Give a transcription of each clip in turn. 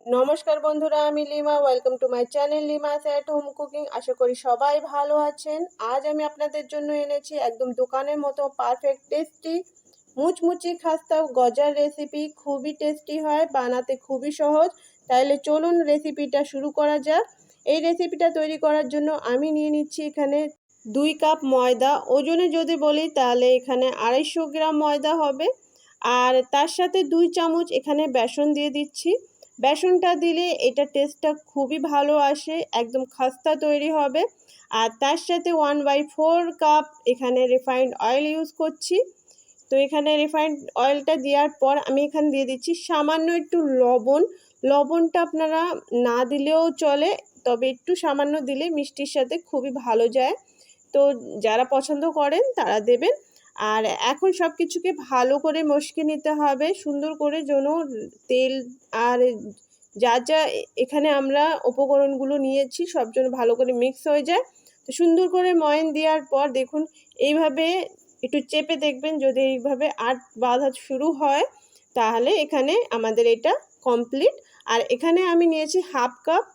নমস্কার বন্ধুরা, আমি Lima. Welcome to my channel Lima's at home cooking. আশা করি সবাই ভালো আছেন। আজ আমি আপনাদের জন্য এনেছি একদম দোকানের মতো পারফেক্ট টেস্টি মুচমুচি খাস্তা গজার রেসিপি। খুবই টেস্টি হয়, বানাতে খুবই সহজ। তাহলে চলুন রেসিপিটা শুরু করা যাক। এই রেসিপিটা তৈরি করার জন্য আমি নিয়ে নিচ্ছি এখানে 2 কাপ ময়দা। ওজনে যদি বলি তাহলে এখানে 250 গ্রাম ময়দা হবে। আর তার সাথে 2 চামচ এখানে বেসন দিয়ে দিচ্ছি। বেসনটা দিলে এটা টেস্টটা খুবই ভালো আসে, একদম খাস্তা তৈরি হবে। আর তার সাথে 1/4 কাপ এখানে রিফাইন্ড অয়েল ইউজ করছি। তো এখানে রিফাইন্ড অয়েলটা দেওয়ার পর আমি এখানে দিয়ে দিচ্ছি সামান্য একটু লবণ। লবণটা আপনারা না দিলেও চলে, তবে একটু সামান্য দিলে মিষ্টির সাথে খুবই ভালো যায়। তো যারা পছন্দ করেন তারা দেবেন। আর এখন সব কিছুকে ভালো করে মশকে নিতে হবে সুন্দর করে, যেন তেল আর যা যা এখানে আমরা উপকরণগুলো নিয়েছি সব যেন ভালো করে মিক্স হয়ে যায়। তো সুন্দর করে ময়ান দেওয়ার পর দেখুন এইভাবে একটু চেপে দেখবেন, যদি এইভাবে আট বাঁধা শুরু হয় তাহলে এখানে আমাদের এটা কমপ্লিট। আর এখানে আমি নিয়েছি 1/2 কাপ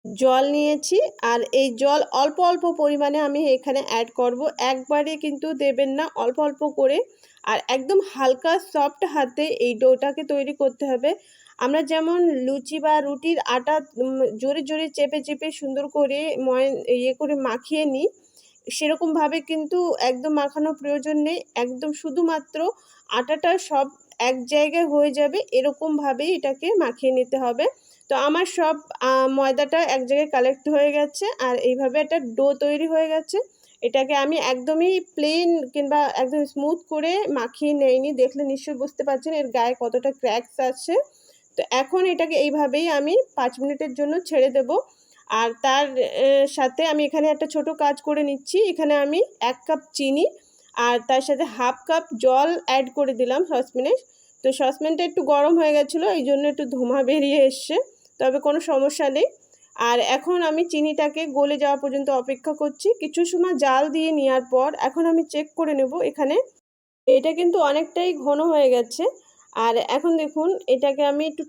জল নিয়েছি। আর এই জল অল্প অল্প পরিমাণে আমি এখানে অ্যাড করব, একবারে কিন্তু দেবেন না, অল্প অল্প করে। আর একদম হালকা সফট হাতে এই ডোটাকে তৈরি করতে হবে। আমরা যেমন লুচি বা রুটির আটা জোরে জোরে চেপে চেপে সুন্দর করে করে মাখিয়ে নিই, সেরকমভাবে কিন্তু একদম মাখানোর প্রয়োজন নেই। একদম শুধুমাত্র আটাটা সব এক জায়গায় হয়ে যাবে এরকমভাবেই এটাকে মাখিয়ে নিতে হবে। তো আমার সব ময়দাটা এক জায়গায় কালেক্ট হয়ে গেছে আর এইভাবে একটা ডো তৈরি হয়ে গেছে। এটাকে আমি একদমই প্লেন কিংবা একদম স্মুথ করে মাখিয়ে নেইনি, দেখলে নিশ্চয়ই বুঝতে পারছেন এর গায়ে কতটা ক্র্যাকস আছে। তো এখন এটাকে এইভাবেই আমি 5 মিনিটের জন্য ছেড়ে দেব। আর তার সাথে আমি এখানে একটা ছোট কাজ করে নিচ্ছি। এখানে আমি 1 কাপ চিনি আর তার সাথে 1/2 কাপ জল অ্যাড করে দিলাম সসপ্যানে। তো সসপ্যানটা একটু গরম হয়ে গেছিলো, এই জন্য একটু ধোঁয়া বেরিয়ে এসছে, তবে কোনো সমস্যা নেই। আর এখন আমি চিনিটাকে গলে যাওয়া পর্যন্ত অপেক্ষা করছি। কিছু সময় জাল দিয়ে নেওয়ার পর এখন আমি চেক করে নেব এখানে। এটা কিন্তু অনেকটাই ঘন হয়ে গেছে। আর এখন দেখুন এটাকে আমি একটু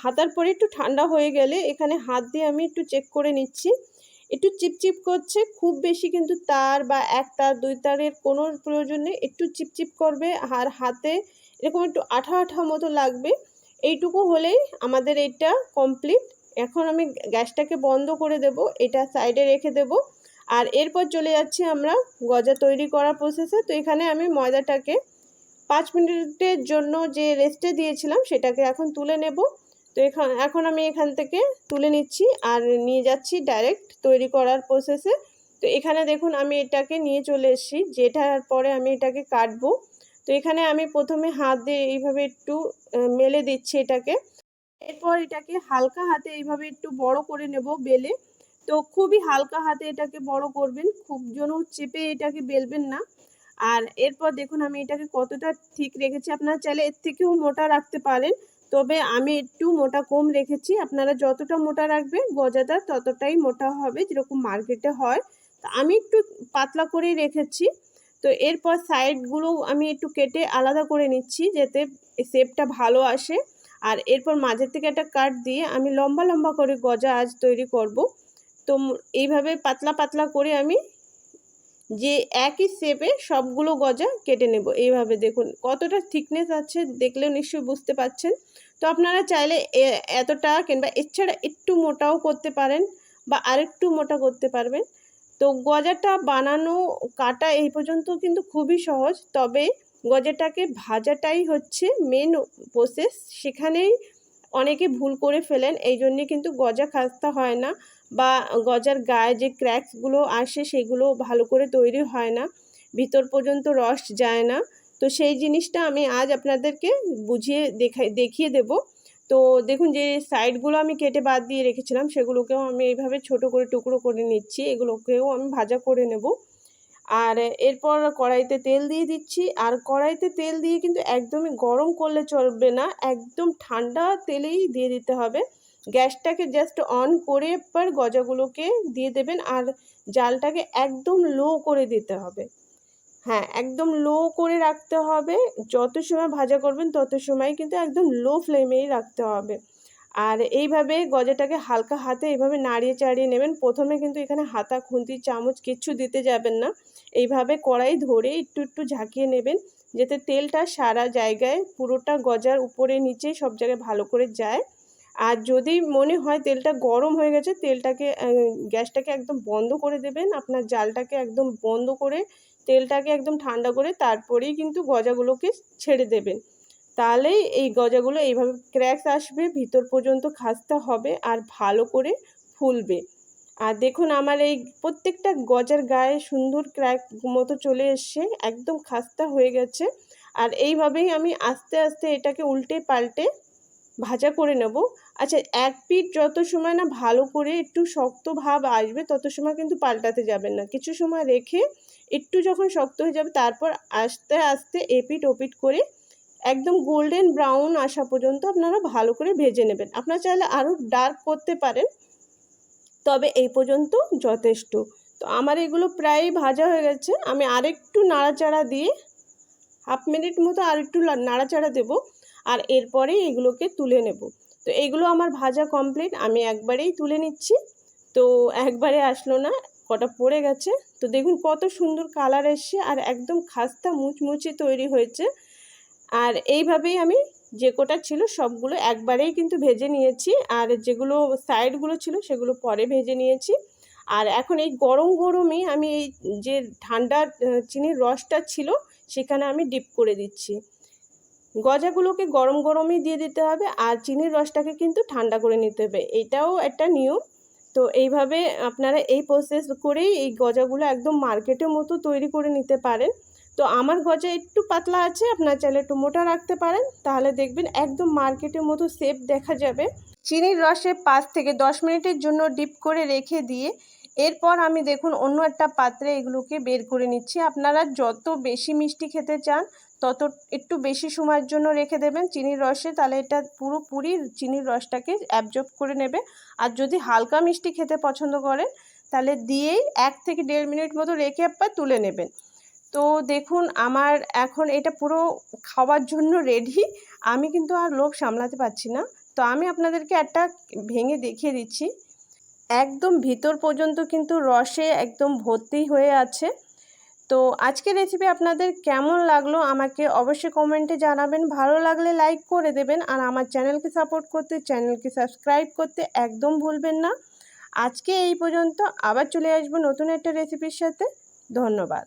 হাতার পরে একটু ঠান্ডা হয়ে গেলে এখানে হাত দিয়ে আমি একটু চেক করে নিচ্ছি। একটু চিপচিপ করছে, খুব বেশি কিন্তু তার বা 1 তার 2 তারের কোনো প্রয়োজন নেই। একটু চিপচিপ করবে আর হাতে এরকম একটু আঠা আঠা মতো লাগবে, এইটুকু হলেই আমাদের এটা কমপ্লিট। এখন আমি গ্যাসটাকে বন্ধ করে দেব, এটা সাইডে রেখে দেব। আর এরপর চলে যাচ্ছি আমরা গজা তৈরি করার প্রসেসে। তো এখানে আমি ময়দাটাকে 5 মিনিটের জন্য যে রেস্টে দিয়েছিলাম সেটাকে এখন তুলে নেব। তো এখন আমি এখান থেকে তুলে নিচ্ছি আর নিয়ে যাচ্ছি ডাইরেক্ট তৈরি করার প্রসেসে। তো এখানে দেখুন আমি এটাকে নিয়ে চলে এসেছি, যেটার পরে আমি এটাকে কাটবো। তো এখানে আমি প্রথমে হাত দিয়ে এইভাবে একটু মেলে দিচ্ছি এটাকে। এরপর এটাকে হালকা হাতে এইভাবে একটু বড় করে নেব বেলে। তো খুবই হালকা হাতে এটাকে বড় করবেন, খুব যেন চেপে এটাকে বেলবেন না। আর এরপর দেখুন আমি এটাকে কতটা ঠিক রেখেছি, আপনারা চাইলে এর থেকেও মোটা রাখতে পারেন, তবে আমি একটু মোটা কম রেখেছি। আপনারা যতটা মোটা রাখবেন গজাটা ততটাই মোটা হবে, যেরকম মার্কেটে হয়। তো আমি একটু পাতলা করেই রেখেছি। তো এরপর সাইডগুলো আমি একটু কেটে আলাদা করে নিচ্ছি যাতে শেপটা ভালো আসে। আর এরপর মাঝের থেকে একটা কাট দিয়ে আমি লম্বা লম্বা করে গজা আজ তৈরি করব। তো এইভাবে পাতলা পাতলা করে আমি যে একই শেপে সবগুলো গজা কেটে নেব। এইভাবে দেখুন কতটা থিকনেস আছে, দেখলেও নিশ্চয়ই বুঝতে পাচ্ছেন। তো আপনারা চাইলে এতটা কিংবা এছাড়া একটু মোটাও করতে পারেন বা আরেকটু মোটা করতে পারবেন। তো গজাটা বানানো কাটা এই পর্যন্ত কিন্তু খুবই সহজ, তবে গজাটাকে ভাজাটাই হচ্ছে মেন প্রসেস। সেখানেই অনেকে ভুল করে ফেলেন, এই জন্যে কিন্তু গজা খাস্তা হয় না বা গজার গায়ে যে ক্র্যাকসগুলো আসে সেগুলো ভালো করে তৈরি হয় না, ভিতর পর্যন্ত রস যায় না। তো সেই জিনিসটা আমি আজ আপনাদেরকে বুঝিয়ে দেখিয়ে দেব। তো দেখুন যে সাইডগুলো আমি কেটে বাদ দিয়ে রেখেছিলাম সেগুলোকেও আমি এইভাবে ছোট করে টুকরো করে নিচ্ছি, এগুলোকেও আমি ভাজা করে নেব। আর এরপর কড়াইতে তেল দিয়ে দিচ্ছি। আর কড়াইতে তেল দিয়ে কিন্তু একদমই গরম করলে চলবে না, একদম ঠান্ডা তেলেই দিয়ে দিতে হবে। গ্যাসটাকে জাস্ট অন করে এবার গজাগুলোকে দিয়ে দেবেন আর জালটাকে একদম লো করে দিতে হবে। হ্যাঁ, একদম লো করে রাখতে হবে। যত সময় ভাজা করবেন তত সময় কিন্তু একদম লো ফ্লেমেই রাখতে হবে। আর এইভাবে গজাটাকে হালকা হাতে এইভাবে নাড়িয়ে চাড়িয়ে নেবেন। প্রথমে কিন্তু এখানে হাতা, খুন্তি, চামচ কিচ্ছু দিতে যাবেন না। এইভাবে কড়াই ধরে একটু একটু ঝাঁকিয়ে নেবেন, যাতে তেলটা সারা জায়গায় পুরোটা গজার উপরে নিচে সব জায়গায় ভালো করে যায়। আর যদি মনে হয় তেলটা গরম হয়ে গেছে, তেলটাকে গ্যাসটাকে একদম বন্ধ করে দেবেন। আপনার জালটাকে একদম বন্ধ করে তেলটাকে একদম ঠান্ডা করে তারপরেই কিন্তু গজাগুলোকে ছেড়ে দেবেন। তাহলেই এই গজাগুলো এইভাবে ক্র্যাকস আসবে, ভিতর পর্যন্ত খাস্তা হবে আর ভালো করে ফুলবে। আর দেখুন আমার এই প্রত্যেকটা গজার গায়ে সুন্দর ক্র্যাক মতো চলে এসছে, একদম খাস্তা হয়ে গেছে। আর এইভাবেই আমি আস্তে আস্তে এটাকে উল্টে পাল্টে ভাজা করে নেব। আচ্ছা, এক পিঠ যত সময় না ভালো করে একটু শক্ত ভাব আসবে তত সময় কিন্তু পাল্টাতে যাবেন না। কিছু সময় রেখে একটু যখন শক্ত হয়ে যাবে তারপর আস্তে আস্তে এপিঠ ওপিঠ করে একদম গোল্ডেন ব্রাউন আসা পর্যন্ত আপনারা ভালো করে ভেজে নেবেন। আপনারা চাইলে আরও ডার্ক করতে পারেন, তবে এই পর্যন্ত যথেষ্ট। তো আমার এগুলো প্রায় ভাজা হয়ে গেছে। আমি আরেকটু নাড়াচাড়া দিয়ে হাফ মিনিট মতো আর একটু নাড়াচাড়া দেবো, আর এরপরেই এগুলোকে তুলে নেব। তো এগুলো আমার ভাজা কমপ্লিট, আমি একবারেই তুলে নিচ্ছি। তো একবারে আসলো না, কটা পড়ে গেছে। তো দেখুন কত সুন্দর কালার এসছে আর একদম খাস্তা মুচমুচে তৈরি হয়েছে। আর এইভাবেই আমি যে কটা ছিল সবগুলো একবারেই কিন্তু ভেজে নিয়েছি, আর যেগুলো সাইডগুলো ছিল সেগুলো পরে ভেজে নিয়েছি। আর এখন এই গরম গরমই আমি এই যে ঠান্ডা চিনির রসটা ছিল সেখানে আমি ডিপ করে দিচ্ছি। গজাগুলোকে গরম গরমই দিয়ে দিতে হবে, আর চিনির রসটাকে কিন্তু ঠান্ডা করে নিতে হবে, এটাও একটা নিয়ম। তো এইভাবে আপনারা এই প্রসেস করেই এই গজাগুলো একদম মার্কেটের মতো তৈরি করে নিতে পারেন। তো আমার গজা একটু পাতলা আছে, আপনারা চাইলে একটু মোটা রাখতে পারেন, তাহলে দেখবেন একদম মার্কেটের মতো শেপ দেখা যাবে। চিনির রসে 5 থেকে 10 মিনিটের জন্য ডিপ করে রেখে দিয়ে এরপর আমি দেখুন অন্য একটা পাত্রে এগুলোকে বের করে নিচ্ছি। আপনারা যত বেশি মিষ্টি খেতে চান তত একটু বেশি সময়ের জন্য রেখে দেবেন চিনির রসে, তাহলে এটা পুরোপুরি চিনির রসটাকে অ্যাবজর্ব করে নেবে। আর যদি হালকা মিষ্টি খেতে পছন্দ করেন তাহলে দিয়েই 1 থেকে 1.5 মিনিট মতো রেখে আবার তুলে নেবেন। তো দেখুন আমার এখন এটা পুরো খাওয়ার জন্য রেডি। আমি কিন্তু আর লোভ সামলাতে পারছি না। তো আমি আপনাদেরকে একটা ভেঙে দেখিয়ে দিচ্ছি। একদম ভিতর পর্যন্ত কিন্তু রসে একদম ভর্তি হয়ে আছে। তো আজকের রেসিপি আপনাদের কেমন লাগলো আমাকে অবশ্যই কমেন্টে জানাবেন। ভালো লাগলে লাইক করে দেবেন, আর আমার চ্যানেলকে সাপোর্ট করতে, চ্যানেলকে সাবস্ক্রাইব করতে একদম ভুলবেন না। আজকে এই পর্যন্ত, আবার চলে আসবো নতুন একটা রেসিপির সাথে। ধন্যবাদ।